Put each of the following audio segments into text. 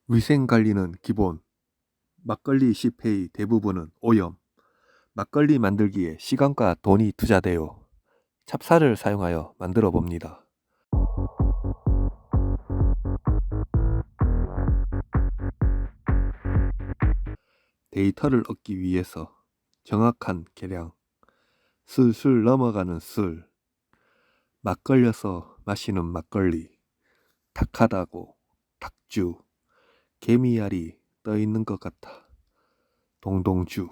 위생관리는 기본. 막걸리 씹회의 대부분은 오염. 막걸리 만들기에 시간과 돈이 투자되어 찹쌀을 사용하여 만들어 봅니다. 데이터를 얻기 위해서 정확한 계량, 술술 넘어가는 술, 막걸려서 마시는 막걸리, 탁하다고, 탁주, 개미알이 떠있는 것 같아, 동동주.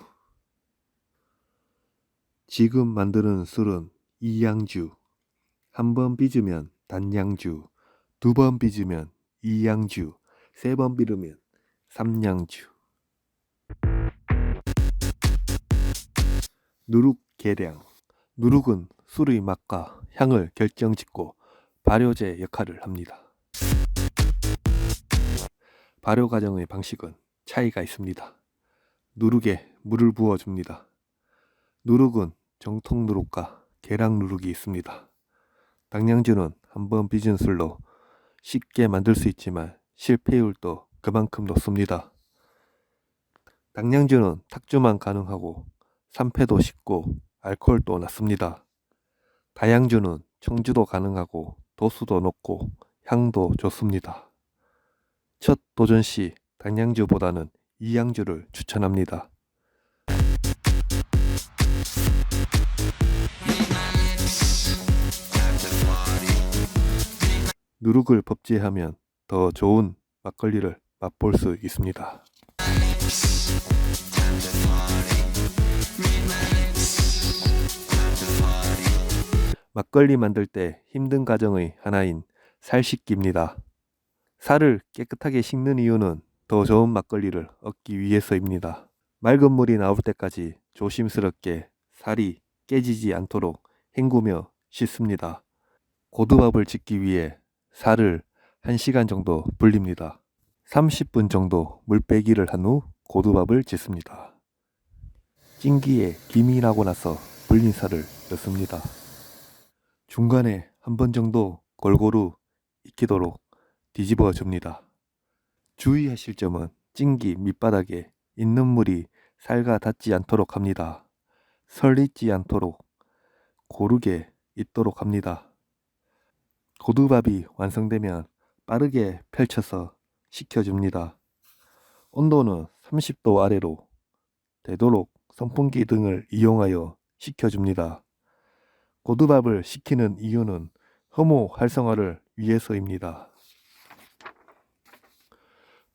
지금 만드는 술은 이양주, 한 번 빚으면 단양주, 두 번 빚으면 이양주, 세 번 빚으면 삼양주. 누룩 계량. 누룩은 술의 맛과 향을 결정짓고 발효제 역할을 합니다. 발효 과정의 방식은 차이가 있습니다. 누룩에 물을 부어줍니다. 누룩은 정통 누룩과 계량 누룩이 있습니다. 당량주는 한번 빚은 술로 쉽게 만들 수 있지만 실패율도 그만큼 높습니다. 당량주는 탁주만 가능하고 산패도 쉽고 알코올도 낮습니다. 다양주는 청주도 가능하고 도수도 높고 향도 좋습니다. 첫 도전 시 당량주보다는 이양주를 추천합니다. 누룩을 법제하면 더 좋은 막걸리를 맛볼 수 있습니다. 막걸리 만들 때 힘든 과정의 하나인 살 씻기입니다. 살을 깨끗하게 씻는 이유는 더 좋은 막걸리를 얻기 위해서입니다. 맑은 물이 나올 때까지 조심스럽게 살이 깨지지 않도록 헹구며 씻습니다. 고두밥을 짓기 위해 살을 1시간 정도 불립니다. 30분 정도 물 빼기를 한 후 고두밥을 짓습니다. 찜기에 김이 나고 나서 불린 살을 넣습니다. 중간에 한 번 정도 골고루 익히도록 뒤집어 줍니다. 주의하실 점은 찜기 밑바닥에 있는 물이 살과 닿지 않도록 합니다. 설리지 않도록 고르게 익도록 합니다. 고두밥이 완성되면 빠르게 펼쳐서 식혀줍니다. 온도는 30도 아래로 되도록 선풍기 등을 이용하여 식혀줍니다. 고두밥을 식히는 이유는 혐오 활성화를 위해서입니다.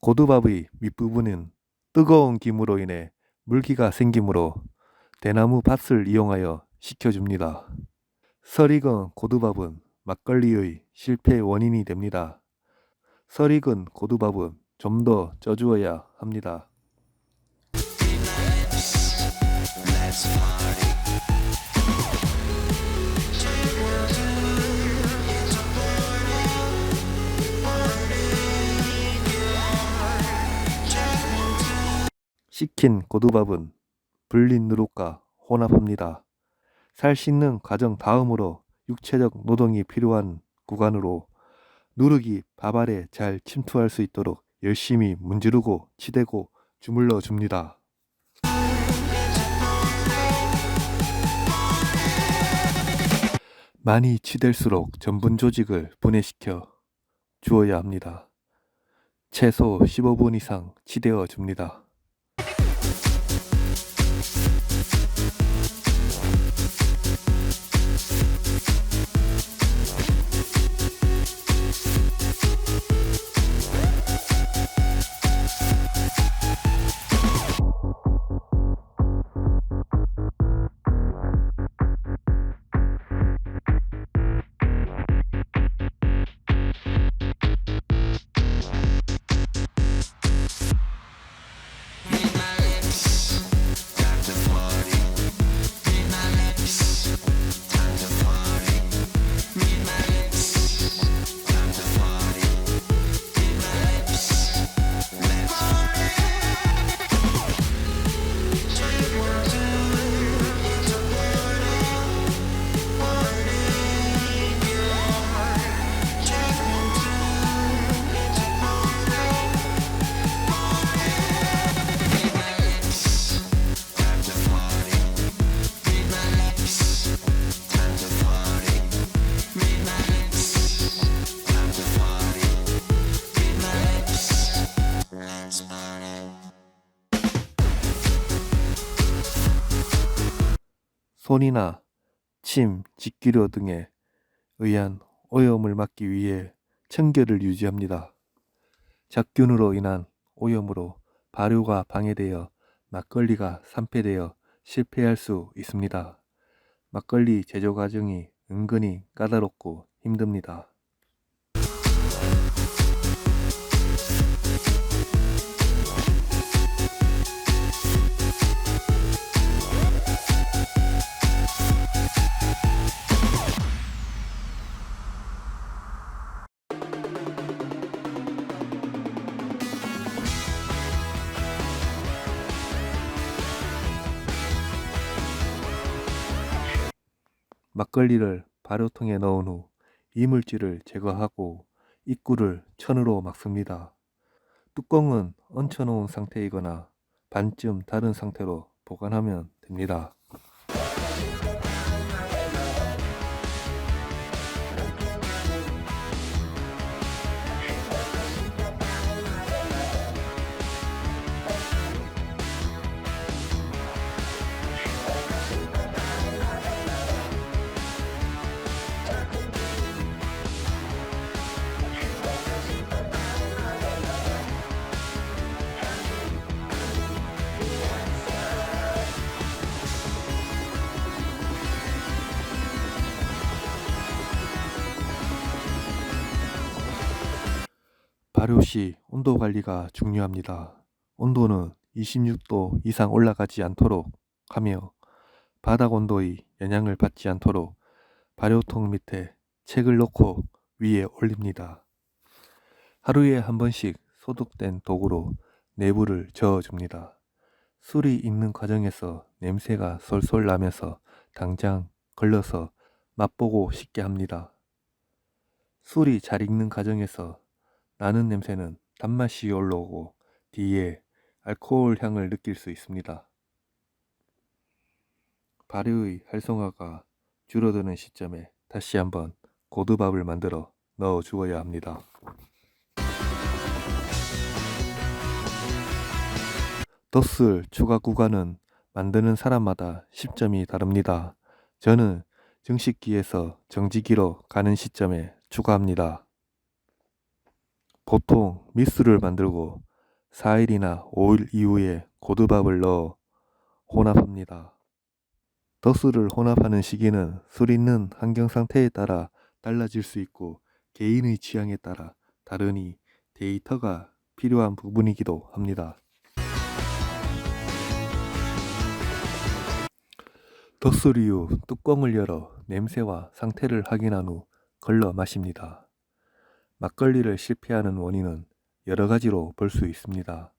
고두밥의 밑부분은 뜨거운 김으로 인해 물기가 생기므로 대나무 밭을 이용하여 식혀줍니다. 설익은 고두밥은 막걸리의 실패 원인이 됩니다. 설익은 고두밥은 좀 더 쪄주어야 합니다. 식힌 고두밥은 불린 누룩과 혼합합니다. 살 씻는 과정 다음으로 육체적 노동이 필요한 구간으로 누룩이 밥 알에 잘 침투할 수 있도록 열심히 문지르고 치대고 주물러 줍니다. 많이 치댈수록 전분 조직을 분해시켜 주어야 합니다. 최소 15분 이상 치대어 줍니다. 손이나 침, 직기류 등에 의한 오염을 막기 위해 청결을 유지합니다. 잡균으로 인한 오염으로 발효가 방해되어 막걸리가 산패되어 실패할 수 있습니다. 막걸리 제조 과정이 은근히 까다롭고 힘듭니다. 막걸리를 발효통에 넣은 후 이물질을 제거하고 입구를 천으로 막습니다. 뚜껑은 얹혀놓은 상태이거나 반쯤 닳은 상태로 보관하면 됩니다. 발효 시 온도 관리가 중요합니다. 온도는 26도 이상 올라가지 않도록 하며 바닥 온도의 영향을 받지 않도록 발효통 밑에 책을 놓고 위에 올립니다. 하루에 한 번씩 소독된 도구로 내부를 저어줍니다. 술이 익는 과정에서 냄새가 솔솔 나면서 당장 걸러서 맛보고 싶게 합니다. 술이 잘 익는 과정에서 나는 냄새는 단맛이 올라오고 뒤에 알코올 향을 느낄 수 있습니다. 발효의 활성화가 줄어드는 시점에 다시 한번 고두밥을 만들어 넣어 주어야 합니다. 덧술 추가 구간은 만드는 사람마다 시점이 다릅니다. 저는 정식기에서 정지기로 가는 시점에 추가합니다. 보통 밑술을 만들고 4일이나 5일 이후에 고두밥을 넣어 혼합합니다. 덧술을 혼합하는 시기는 술 있는 환경 상태에 따라 달라질 수 있고 개인의 취향에 따라 다르니 데이터가 필요한 부분이기도 합니다. 덧술 이후 뚜껑을 열어 냄새와 상태를 확인한 후 걸러 마십니다. 막걸리를 실패하는 원인은 여러 가지로 볼 수 있습니다.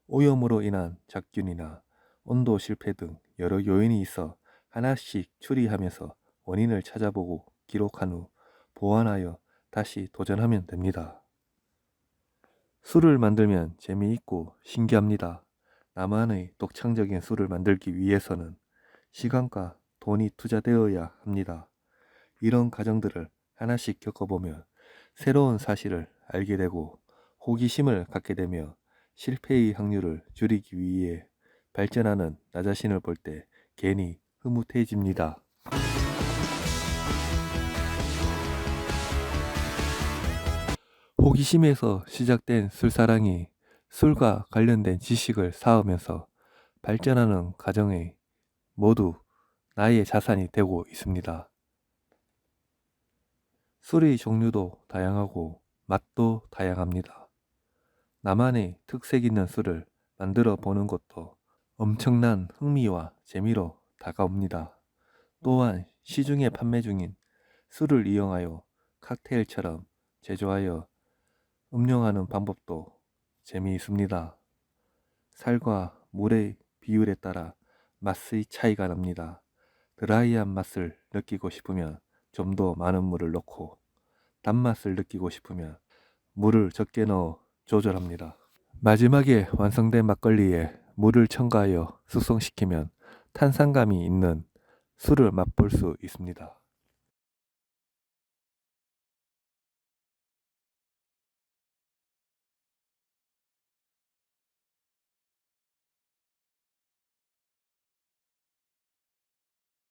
오염으로 인한 잡균이나 온도 실패 등 여러 요인이 있어 하나씩 추리하면서 원인을 찾아보고 기록한 후 보완하여 다시 도전하면 됩니다. 술을 만들면 재미있고 신기합니다. 나만의 독창적인 술을 만들기 위해서는 시간과 돈이 투자되어야 합니다. 이런 과정들을 하나씩 겪어보면 새로운 사실을 알게 되고 호기심을 갖게 되며 실패의 확률을 줄이기 위해 발전하는 나 자신을 볼 때 괜히 흐뭇해집니다. 호기심에서 시작된 술사랑이 술과 관련된 지식을 쌓으면서 발전하는 과정에 모두 나의 자산이 되고 있습니다. 술의 종류도 다양하고 맛도 다양합니다. 나만의 특색 있는 술을 만들어 보는 것도 엄청난 흥미와 재미로 다가옵니다. 또한 시중에 판매 중인 술을 이용하여 칵테일처럼 제조하여 음용하는 방법도 재미있습니다. 살과 물의 비율에 따라 맛의 차이가 납니다. 드라이한 맛을 느끼고 싶으면 좀 더 많은 물을 넣고 단맛을 느끼고 싶으면 물을 적게 넣어 조절합니다. 마지막에 완성된 막걸리에 물을 첨가하여 숙성시키면 탄산감이 있는 술을 맛볼 수 있습니다.